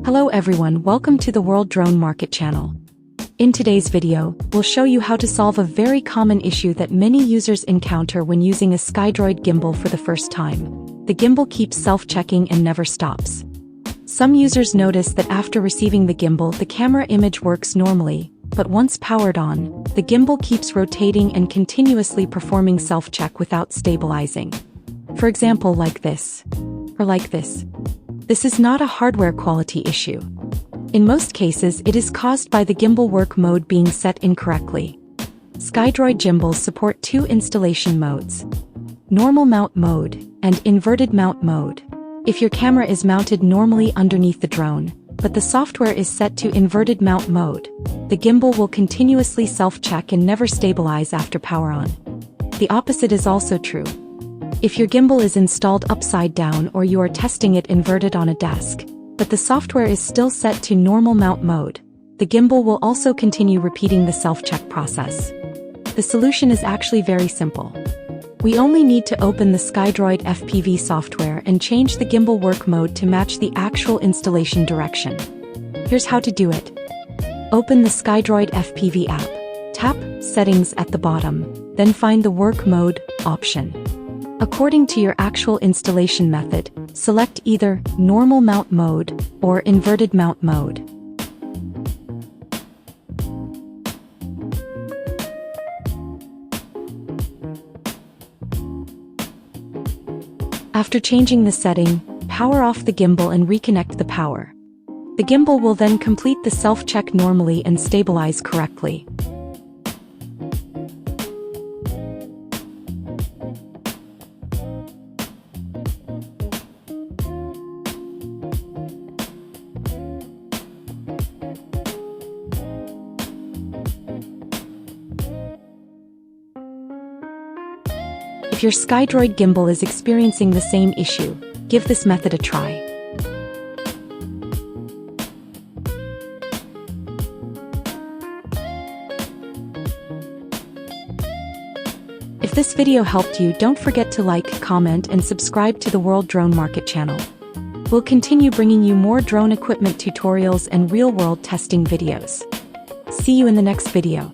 Hello everyone, welcome to the World Drone Market channel. In today's video, we'll show you how to solve a very common issue that many users encounter when using a Skydroid gimbal for the first time. The gimbal keeps self-checking and never stops. Some users notice that after receiving the gimbal, the camera image works normally, but once powered on, the gimbal keeps rotating and continuously performing self-check without stabilizing. For example, like this. Or like this. This is not a hardware quality issue. In most cases, it is caused by the gimbal work mode being set incorrectly. Skydroid gimbals support two installation modes: normal mount mode and inverted mount mode. If your camera is mounted normally underneath the drone, but the software is set to inverted mount mode, the gimbal will continuously self-check and never stabilize after power on. The opposite is also true. If your gimbal is installed upside down or you are testing it inverted on a desk, but the software is still set to normal mount mode, the gimbal will also continue repeating the self-check process. The solution is actually very simple. We only need to open the Skydroid FPV software and change the gimbal work mode to match the actual installation direction. Here's how to do it. Open the Skydroid FPV app. Tap Settings at the bottom, then find the Work Mode option. According to your actual installation method, select either normal mount mode or inverted mount mode. After changing the setting, power off the gimbal and reconnect the power. The gimbal will then complete the self-check normally and stabilize correctly. If your Skydroid gimbal is experiencing the same issue, give this method a try. If this video helped you, don't forget to like, comment, and subscribe to the World Drone Market channel. We'll continue bringing you more drone equipment tutorials and real-world testing videos. See you in the next video.